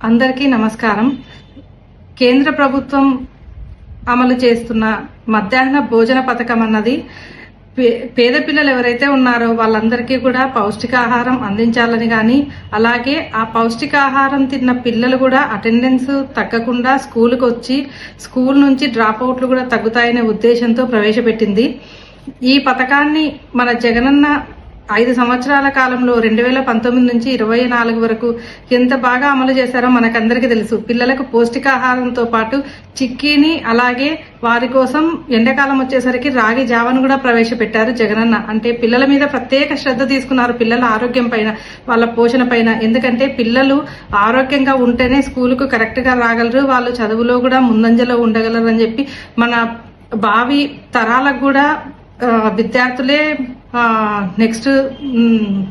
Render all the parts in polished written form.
అందరికీ నమస్కారం. కేంద్ర ప్రభుత్వం అమలు చేస్తున్న మధ్యాహ్న భోజన పథకం అన్నది పేద పిల్లలు ఎవరైతే ఉన్నారో వాళ్ళందరికీ కూడా పౌష్టికాహారం అందించాలని కానీ, అలాగే ఆ పౌష్టికాహారం తిన్న పిల్లలు కూడా అటెండెన్స్ తగ్గకుండా స్కూల్కి వచ్చి స్కూల్ నుంచి డ్రాప్ అవుట్లు కూడా తగ్గుతాయనే ఉద్దేశంతో ప్రవేశపెట్టింది. ఈ పథకాన్ని మన జగనన్న 5 సంవత్సరాల కాలంలో 2019 నుంచి 24 వరకు ఎంత బాగా అమలు చేశారో మనకందరికీ తెలుసు. పిల్లలకు పౌష్టికాహారంతో పాటు చిక్కీని, అలాగే వారి కోసం ఎండాకాలం వచ్చేసరికి రాగి జావను కూడా ప్రవేశపెట్టారు జగనన్న. అంటే పిల్లల మీద ప్రత్యేక శ్రద్ధ తీసుకున్నారు, పిల్లల ఆరోగ్యం పైన, వాళ్ళ పోషణ పైన. ఎందుకంటే పిల్లలు ఆరోగ్యంగా ఉంటేనే స్కూలుకు కరెక్ట్ గా రాగలరు, వాళ్ళు చదువులో కూడా ముందంజలో ఉండగలరు అని చెప్పి మన భావి తరాలకు కూడా విద్యార్థులే నెక్స్ట్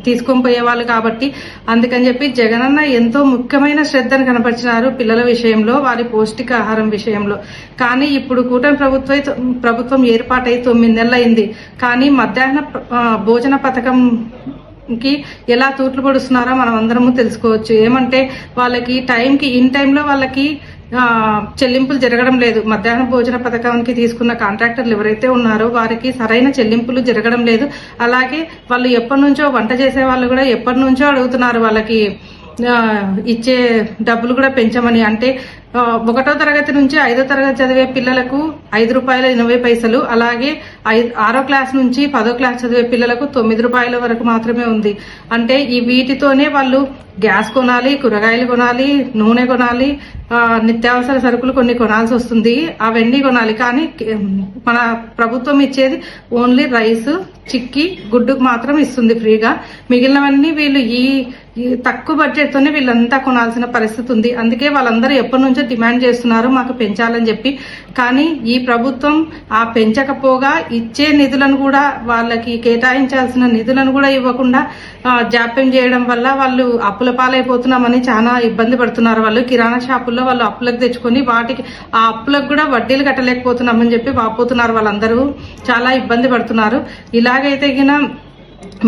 తీసుకొని పోయేవాళ్ళు. కాబట్టి అందుకని చెప్పి జగనన్న ఎంతో ముఖ్యమైన శ్రద్ధను కనపరిచినారు పిల్లల విషయంలో, వారి పౌష్టికాహారం విషయంలో. కానీ ఇప్పుడు కూటమి ప్రభుత్వం ఏర్పాటై 9 నెలలు అయింది. కానీ మధ్యాహ్న భోజన పథకం కి ఎలా తూట్లు పొడుస్తున్నారో మనం అందరము తెలుసుకోవచ్చు. ఏమంటే వాళ్ళకి ఇన్ టైంలో వాళ్ళకి చెల్లింపులు జరగడం లేదు. మధ్యాహ్న భోజన పథకానికి తీసుకున్న కాంట్రాక్టర్లు ఎవరైతే ఉన్నారో వారికి సరైన చెల్లింపులు జరగడం లేదు. అలాగే వాళ్ళు ఎప్పటి నుంచో వంట చేసే వాళ్ళు కూడా ఎప్పటి నుంచో అడుగుతున్నారు వాళ్ళకి ఇచ్చే డబ్బులు కూడా పెంచమని. అంటే 1వ తరగతి నుంచి 5వ తరగతి చదివే పిల్లలకు ₹5.80, అలాగే 6వ క్లాస్ నుంచి 10వ క్లాస్ చదివే పిల్లలకు ₹9 వరకు మాత్రమే ఉంది. అంటే ఈ వీటితోనే వాళ్ళు గ్యాస్ కొనాలి, కూరగాయలు కొనాలి, నూనె కొనాలి, నిత్యావసర సరుకులు కొన్ని కొనాల్సి వస్తుంది, అవన్నీ కొనాలి. కానీ మన ప్రభుత్వం ఇచ్చేది ఓన్లీ రైస్, చిక్కీ, గుడ్డుకు మాత్రం ఇస్తుంది ఫ్రీగా. మిగిలినవన్నీ వీళ్ళు ఈ తక్కువ బడ్జెట్ తోనే వీళ్ళంతా కొనాల్సిన పరిస్థితి ఉంది. అందుకే వాళ్ళందరూ ఎప్పటి నుంచో డిమాండ్ చేస్తున్నారు మాకు పెంచాలని చెప్పి. కానీ ఈ ప్రభుత్వం ఆ పెంచకపోగా ఇచ్చే నిధులను కూడా, వాళ్ళకి కేటాయించాల్సిన నిధులను కూడా ఇవ్వకుండా జాప్యం చేయడం వల్ల వాళ్ళు అప్పుల పాలైపోతున్నామని చాలా ఇబ్బంది పడుతున్నారు. వాళ్ళు కిరాణా షాపుల్లో వాళ్ళు అప్పులకు తెచ్చుకొని వాటికి ఆ అప్పులకు కూడా వడ్డీలు కట్టలేకపోతున్నామని చెప్పి వాపోతున్నారు. వాళ్ళందరూ చాలా ఇబ్బంది పడుతున్నారు. ఇలాగైతే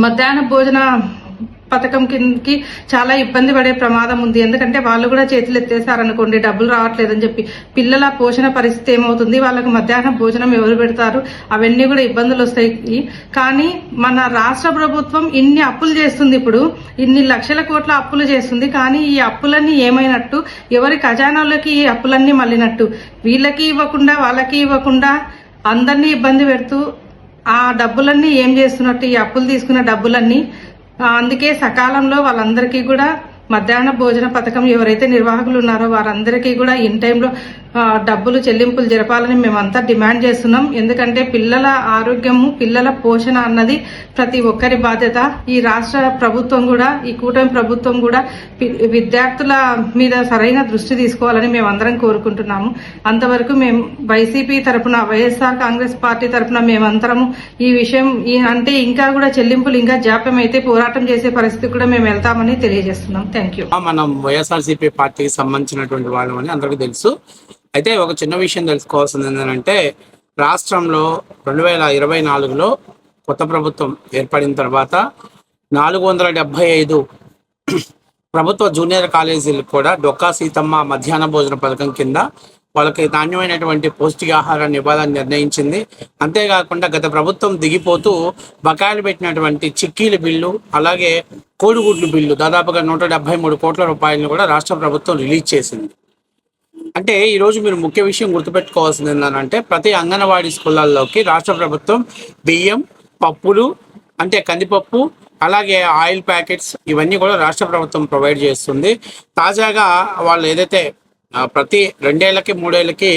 మధ్యాహ్న భోజన పథకం కిందకి చాలా ఇబ్బంది పడే ప్రమాదం ఉంది. ఎందుకంటే వాళ్ళు కూడా చేతులు ఎత్తేసారనుకోండి, డబ్బులు రావట్లేదని చెప్పి పిల్లల పోషణ పరిస్థితి ఏమవుతుంది, వాళ్ళకు మధ్యాహ్న భోజనం ఎవరు పెడతారు, అవన్నీ కూడా ఇబ్బందులు వస్తాయి. కానీ మన రాష్ట్ర ప్రభుత్వం ఇన్ని అప్పులు చేస్తుంది, ఇప్పుడు ఇన్ని లక్షల కోట్ల అప్పులు చేస్తుంది. కానీ ఈ అప్పులన్నీ ఏమైనట్టు, ఎవరి ఖజానాలోకి ఈ అప్పులన్నీ మళ్ళినట్టు, వీళ్ళకి ఇవ్వకుండా వాళ్ళకి ఇవ్వకుండా అందరినీ ఇబ్బంది పెడుతూ ఆ డబ్బులన్నీ ఏం చేస్తున్నట్టు, ఈ అప్పులు తీసుకున్న డబ్బులన్నీ. అందుకే సకాలంలో వాళ్ళందరికీ కూడా మధ్యాహ్న భోజన పథకం ఎవరైతే నిర్వాహకులు ఉన్నారో వారందరికీ కూడా ఇన్ టైంలో డబ్బులు చెల్లింపులు జరపాలని మేమంతా డిమాండ్ చేస్తున్నాం. ఎందుకంటే పిల్లల ఆరోగ్యము, పిల్లల పోషణ అన్నది ప్రతి ఒక్కరి బాధ్యత. ఈ రాష్ట్ర ప్రభుత్వం కూడా, ఈ కూటమి ప్రభుత్వం కూడా విద్యార్థుల మీద సరైన దృష్టి తీసుకోవాలని మేమందరం కోరుకుంటున్నాము. అంతవరకు మేము వైసీపీ తరఫున, వైఎస్ఆర్ కాంగ్రెస్ పార్టీ తరఫున మేమందరము ఈ విషయం అంటే ఇంకా కూడా చెల్లింపులు ఇంకా జాప్యం అయితే పోరాటం చేసే పరిస్థితి కూడా మేము వెళ్తామని తెలియజేస్తున్నాం. Thank you. మనం వైఎస్ఆర్సీపీ పార్టీకి సంబంధించినటువంటి వాళ్ళమని అందరికీ తెలుసు. అయితే ఒక చిన్న విషయం తెలుసుకోవాల్సింది ఏంటంటే, రాష్ట్రంలో 2024లో కొత్త ప్రభుత్వం ఏర్పడిన తర్వాత 475 ప్రభుత్వ జూనియర్ కాలేజీలకు కూడా డొక్కా సీతమ్మ మధ్యాహ్న భోజన పథకం కింద వాళ్ళకి నాణ్యమైనటువంటి పౌష్టికాహారాన్ని ఇవ్వాలని నిర్ణయించింది. అంతేకాకుండా గత ప్రభుత్వం దిగిపోతూ బకాయిలు పెట్టినటువంటి చిక్కీల బిల్లు, అలాగే కోడిగుడ్లు బిల్లు దాదాపుగా 173 కోట్ల రూపాయలను కూడా రాష్ట్ర ప్రభుత్వం రిలీజ్ చేసింది. అంటే ఈరోజు మీరు ముఖ్య విషయం గుర్తుపెట్టుకోవాల్సింది ఏంటంటే, ప్రతి అంగన్వాడీ స్కూళ్ళల్లోకి రాష్ట్ర ప్రభుత్వం బియ్యం, పప్పులు, అంటే కందిపప్పు, అలాగే ఆయిల్ ప్యాకెట్స్, ఇవన్నీ కూడా రాష్ట్ర ప్రభుత్వం ప్రొవైడ్ చేస్తుంది. తాజాగా వాళ్ళు ఏదైతే ప్రతి 2 ఏళ్ళకి 3 ఏళ్ళకి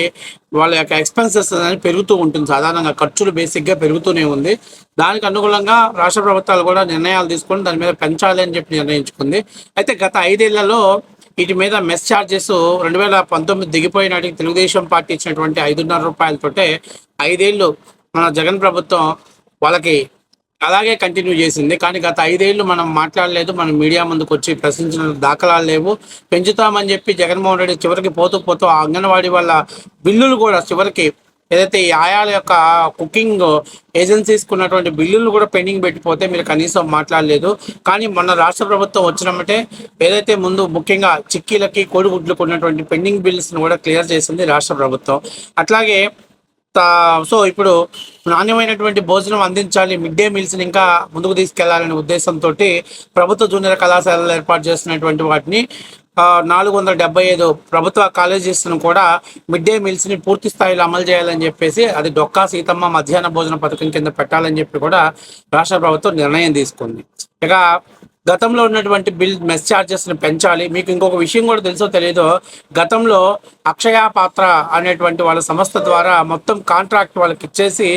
వాళ్ళ యొక్క ఎక్స్పెన్సెస్ అనేది పెరుగుతూ ఉంటుంది. సాధారణంగా ఖర్చులు బేసిక్గా పెరుగుతూనే ఉంది. దానికి అనుగుణంగా రాష్ట్ర ప్రభుత్వాలు కూడా నిర్ణయాలు తీసుకొని దాని మీద పెంచాలి అని చెప్పి నిర్ణయించుకుంది. అయితే గత 5 ఏళ్లలో వీటి మీద మెస్ ఛార్జెస్ 2019 దిగిపోయినాటికి తెలుగుదేశం పార్టీ ఇచ్చినటువంటి ₹5.5 5 ఏళ్ళు మన జగన్ ప్రభుత్వం వాళ్ళకి అలాగే కంటిన్యూ చేసింది. కానీ గత 5 ఏళ్ళు మనం మాట్లాడలేదు, మనం మీడియా ముందుకు వచ్చి ప్రశ్నించిన దాఖలాలు లేవు. పెంచుతామని చెప్పి జగన్మోహన్ రెడ్డి చివరికి పోతూ ఆ అంగన్వాడీ వాళ్ళ బిల్లులు కూడా చివరికి ఏదైతే ఈ ఆయాల యొక్క కుకింగ్ ఏజెన్సీస్కి ఉన్నటువంటి బిల్లులు కూడా పెండింగ్ పెట్టిపోతే మీరు కనీసం మాట్లాడలేదు. కానీ మొన్న రాష్ట్ర ప్రభుత్వం వచ్చినమంటే ఏదైతే ముందు ముఖ్యంగా చిక్కీలకి కోడిగుడ్లకు ఉన్నటువంటి పెండింగ్ బిల్స్ని కూడా క్లియర్ చేసింది రాష్ట్ర ప్రభుత్వం. అట్లాగే సో ఇప్పుడు నాణ్యమైనటువంటి భోజనం అందించాలి, మిడ్ డే మీల్స్ని ఇంకా ముందుకు తీసుకెళ్లాలనే ఉద్దేశంతో ప్రభుత్వ జూనియర్ కళాశాలలు ఏర్పాటు చేసినటువంటి వాటిని 475 ప్రభుత్వ కాలేజెస్ను కూడా మిడ్ డే మీల్స్ని పూర్తి స్థాయిలో అమలు చేయాలని చెప్పేసి అది డొక్కా సీతమ్మ మధ్యాహ్న భోజన పథకం కింద పెట్టాలని చెప్పి కూడా రాష్ట్ర ప్రభుత్వం నిర్ణయం తీసుకుంది. ఇక గతంలో ఉన్నటువంటి మెస్ ఛార్జెస్ని పెంచాలి. మీకు ఇంకొక విషయం కూడా తెలుసో తెలియదో, గతంలో అక్షయ పాత్ర అనేటువంటి వాళ్ళ సంస్థ ద్వారా మొత్తం కాంట్రాక్ట్ వాళ్ళకి ఇచ్చేసి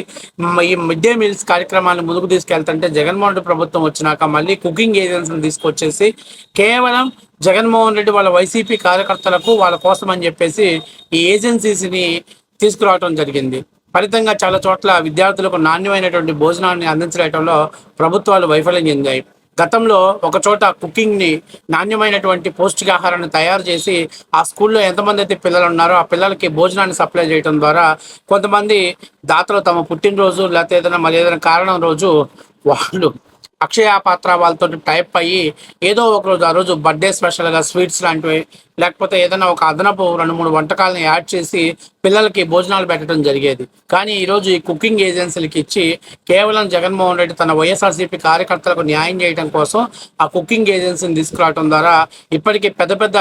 ఈ మిడ్ డే మీల్స్ కార్యక్రమాన్ని ముందుకు తీసుకెళ్తుంటే జగన్మోహన్ రెడ్డి ప్రభుత్వం వచ్చినాక మళ్ళీ కుకింగ్ ఏజెన్సీని తీసుకొచ్చేసి కేవలం జగన్మోహన్ రెడ్డి వాళ్ళ వైసీపీ కార్యకర్తలకు వాళ్ళ కోసం అని చెప్పేసి ఈ ఏజెన్సీస్ని తీసుకురావడం జరిగింది. ఫలితంగా చాలా చోట్ల విద్యార్థులకు నాణ్యమైనటువంటి భోజనాన్ని అందించడంలో ప్రభుత్వాలు వైఫల్యం చెందాయి. గతంలో ఒక చోట కుకింగ్ని నాణ్యమైనటువంటి పౌష్టికాహారాన్ని తయారు చేసి ఆ స్కూల్లో ఎంతమంది అయితే పిల్లలు ఉన్నారో ఆ పిల్లలకి భోజనాన్ని సప్లై చేయడం ద్వారా కొంతమంది దాతలు తమ పుట్టినరోజు లేకపోతే ఏదైనా మరి ఏదైనా కారణం రోజు వాళ్ళు అక్షయ పాత్ర వాళ్ళతో టైప్ అయ్యి ఏదో ఒక రోజు ఆ రోజు బర్త్డే స్పెషల్గా స్వీట్స్ లాంటివి లేకపోతే ఏదైనా ఒక అదనపు 2-3 వంటకాలను యాడ్ చేసి పిల్లలకి భోజనాలు పెట్టడం జరిగేది. కానీ ఈరోజు ఈ కుకింగ్ ఏజెన్సీలకి ఇచ్చి కేవలం జగన్మోహన్ రెడ్డి తన వైఎస్ఆర్సీపీ కార్యకర్తలకు న్యాయం చేయడం కోసం ఆ కుకింగ్ ఏజెన్సీని తీసుకురావడం ద్వారా ఇప్పటికీ పెద్ద పెద్ద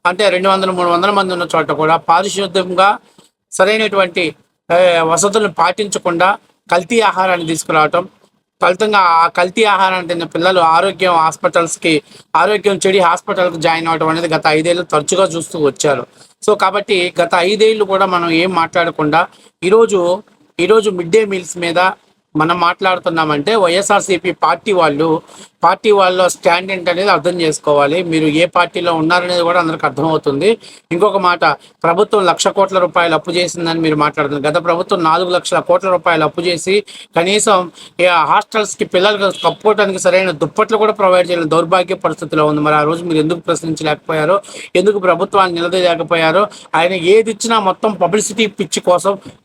అంటే 200-300 మంది ఉన్న చోట కూడా పారిశుద్ధ్యంగా సరైనటువంటి వసతులను పాటించకుండా కల్తీ ఆహారాన్ని తీసుకురావటం, ఫలితంగా ఆ కల్తీ ఆహారాన్ని తిన్న పిల్లలు ఆరోగ్యం చెడి హాస్పిటల్కి జాయిన్ అవ్వడం అనేది గత 5 ఏళ్ళు తరచుగా చూస్తూ వచ్చారు. సో కాబట్టి గత 5 ఏళ్ళు కూడా మనం ఏం మాట్లాడకుండా ఈరోజు మిడ్ డే మీల్స్ మీద మనం మాట్లాడుతున్నామంటే వైఎస్ఆర్సీపీ పార్టీ వాళ్ళ స్టాండ్ ఏంటనేది అర్థం చేసుకోవాలి. మీరు ఏ పార్టీలో ఉన్నారనేది కూడా అందరికి అర్థమవుతుంది. ఇంకొక మాట, ప్రభుత్వం 1,00,000 కోట్ల రూపాయలు అప్పు చేసిందని మీరు మాట్లాడుతున్నారు. గత ప్రభుత్వం 4 లక్షల కోట్ల రూపాయలు అప్పు చేసి కనీసం హాస్టల్స్కి పిల్లలకు కప్పుకోవడానికి సరైన దుప్పట్లు కూడా ప్రొవైడ్ చేయలేని దౌర్భాగ్య పరిస్థితిలో ఉంది. మరి ఆ రోజు మీరు ఎందుకు ప్రశ్నించలేకపోయారో, ఎందుకు ప్రభుత్వాన్ని నిలదీయలేకపోయారో? ఆయన ఏది ఇచ్చినా మొత్తం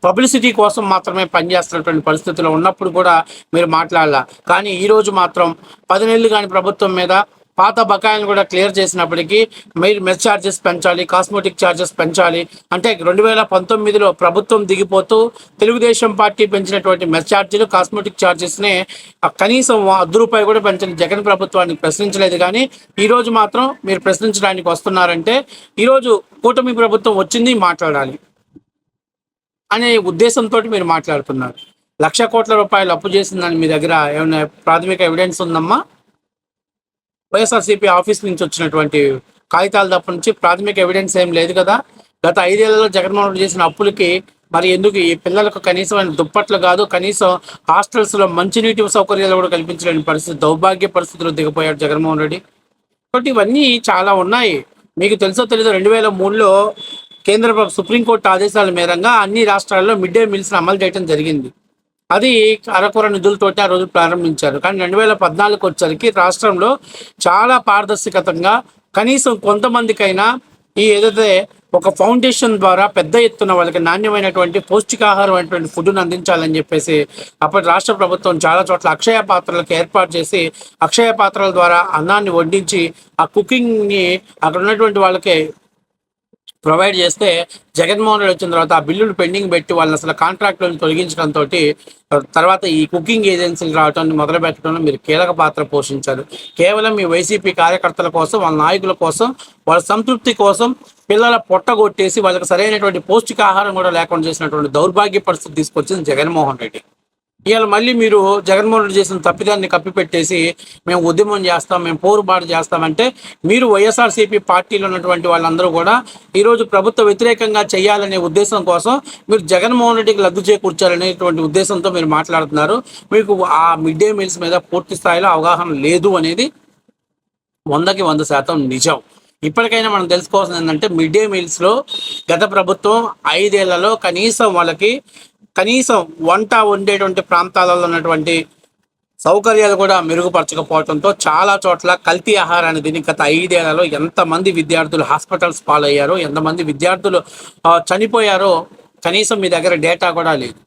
పబ్లిసిటీ కోసం మాత్రమే పనిచేస్తున్నటువంటి పరిస్థితిలో ఉన్నప్పుడు కూడా మీరు మాట్లాడాల. కానీ ఈరోజు మాత్రం 10 నెలలు కానీ ప్రభుత్వం మీద పాత బకాయిలను కూడా క్లియర్ చేసినప్పటికీ మీరు మెస్ ఛార్జెస్ పెంచాలి, కాస్మెటిక్ ఛార్జెస్ పెంచాలి అంటే 2019లో ప్రభుత్వం దిగిపోతూ తెలుగుదేశం పార్టీ పెంచినటువంటి మెస్ ఛార్జీలు, కాస్మెటిక్ ఛార్జెస్ని కనీసం ₹1 కూడా పెంచని జగన్ ప్రభుత్వాన్ని ప్రశ్నించలేదు. కానీ ఈరోజు మాత్రం మీరు ప్రశ్నించడానికి వస్తున్నారంటే ఈరోజు కూటమి ప్రభుత్వం వచ్చింది మాట్లాడాలి అనే ఉద్దేశంతో మీరు మాట్లాడుతున్నారు. 1,00,000 కోట్ల రూపాయలు అప్పు చేసిందని మీ దగ్గర ఏమైనా ప్రాథమిక ఎవిడెన్స్ ఉందమ్మా? వైఎస్ఆర్సీపీ ఆఫీస్ నుంచి వచ్చినటువంటి కాగితాలు తప్ప నుంచి ప్రాథమిక ఎవిడెన్స్ ఏం లేదు కదా. గత 5 ఏళ్లలో జగన్మోహన్ రెడ్డి చేసిన అప్పులకి మరి ఎందుకు ఈ పిల్లలకు కనీసమైన దుప్పట్లు కాదు, కనీసం హాస్టల్స్లో మంచినీటి సౌకర్యాలు కూడా కల్పించలేని పరిస్థితి, దౌర్భాగ్య పరిస్థితుల్లో దిగిపోయాడు జగన్మోహన్ రెడ్డి. కాబట్టి ఇవన్నీ చాలా ఉన్నాయి. మీకు తెలుసో తెలీదో 2003లో సుప్రీంకోర్టు ఆదేశాల మేరకు అన్ని రాష్ట్రాల్లో మిడ్ డే మీల్స్ని అమలు చేయడం జరిగింది. అది అరకొర నిధులతోటి ఆ రోజు ప్రారంభించారు. కానీ 2014 వచ్చరికి రాష్ట్రంలో చాలా పారదర్శకతంగా కనీసం కొంతమందికైనా ఏదైతే ఒక ఫౌండేషన్ ద్వారా పెద్ద ఎత్తున వాళ్ళకి నాణ్యమైనటువంటి పౌష్టికాహారమైనటువంటి ఫుడ్ను అందించాలని చెప్పేసి అప్పటి రాష్ట్ర ప్రభుత్వం చాలా చోట్ల అక్షయ పాత్రలకు ఏర్పాటు చేసి అక్షయ పాత్రల ద్వారా అన్నాన్ని వడ్డించి ఆ కుకింగ్ని అక్కడ ఉన్నటువంటి వాళ్ళకి ప్రొవైడ్ చేస్తే జగన్మోహన్ రెడ్డి వచ్చిన తర్వాత ఆ బిల్లులు పెండింగ్ పెట్టి వాళ్ళని అసలు కాంట్రాక్టులను తొలగించడంతో తర్వాత ఈ కుకింగ్ ఏజెన్సీలు రావడం మొదలు పెట్టడంలో మీరు కీలక పాత్ర పోషించారు. కేవలం మీ వైసీపీ కార్యకర్తల కోసం, వాళ్ళ నాయకుల కోసం, వాళ్ళ సంతృప్తి కోసం పిల్లల పొట్టగొట్టేసి వాళ్ళకి సరైనటువంటి పౌష్టికాహారం కూడా లేకుండా చేసినటువంటి దౌర్భాగ్య పరిస్థితి తీసుకొచ్చింది జగన్మోహన్ రెడ్డి. ఇవాళ మళ్ళీ మీరు జగన్మోహన్ రెడ్డి చేసిన తప్పిదాన్ని కప్పిపెట్టేసి మేము ఉద్యమం చేస్తాం, మేము పోరుబాటు చేస్తామంటే మీరు వైఎస్ఆర్సీపీ పార్టీలో ఉన్నటువంటి వాళ్ళందరూ కూడా ఈరోజు ప్రభుత్వ వ్యతిరేకంగా చేయాలనే ఉద్దేశం కోసం మీరు జగన్మోహన్ రెడ్డికి లబ్ధి చేకూర్చాలనేటువంటి ఉద్దేశంతో మీరు మాట్లాడుతున్నారు. మీకు ఆ మిడ్ డే మీల్స్ మీద పూర్తి స్థాయిలో అవగాహన లేదు అనేది 100కి 100% నిజం. ఇప్పటికైనా మనం తెలుసుకోవాల్సింది ఏంటంటే మిడ్ డే మీల్స్లో గత ప్రభుత్వం 5 ఏళ్లలో కనీసం వంట వండేటువంటి ప్రాంతాలలో ఉన్నటువంటి సౌకర్యాలు కూడా మెరుగుపరచకపోవడంతో చాలా చోట్ల కల్తీ ఆహారాన్ని తిని గత 5 ఏళ్లలో ఎంతమంది విద్యార్థులు హాస్పిటల్స్ పాలయ్యారో, ఎంతమంది విద్యార్థులు చనిపోయారో కనీసం మీ దగ్గర డేటా కూడా లేదు.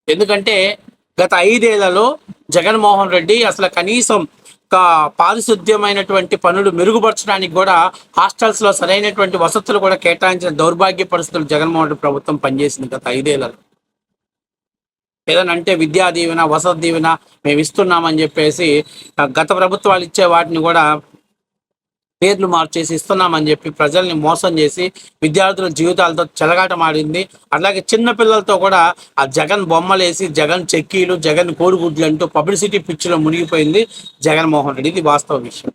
ఎందుకంటే గత 5 ఏళ్లలో జగన్మోహన్ రెడ్డి అసలు కనీసం పారిశుద్ధ్యమైనటువంటి పనులు మెరుగుపరచడానికి కూడా హాస్టల్స్ లో సరైనటువంటి వసతులు కూడా కేటాయించిన దౌర్భాగ్య పరిస్థితులు జగన్మోహన్ రెడ్డి ప్రభుత్వం పనిచేసింది గత 5 ఏళ్లలో. ఏదనంటే విద్యా దీవెన, వసతి దీవెన మేము ఇస్తున్నామని చెప్పేసి గత ప్రభుత్వాలు ఇచ్చే వాటిని కూడా పేర్లు మార్చేసి ఇస్తున్నామని చెప్పి ప్రజల్ని మోసం చేసి విద్యార్థుల జీవితాలతో చెలగాటమాడింది. అలాగే చిన్న పిల్లలతో కూడా ఆ జగన్ బొమ్మలేసి, జగన్ చెక్కీలు, జగన్ కోడిగుడ్లు అంటూ పబ్లిసిటీ పిచ్చిలో మునిగిపోయింది జగన్మోహన్ రెడ్డి. ఇది వాస్తవ విషయం.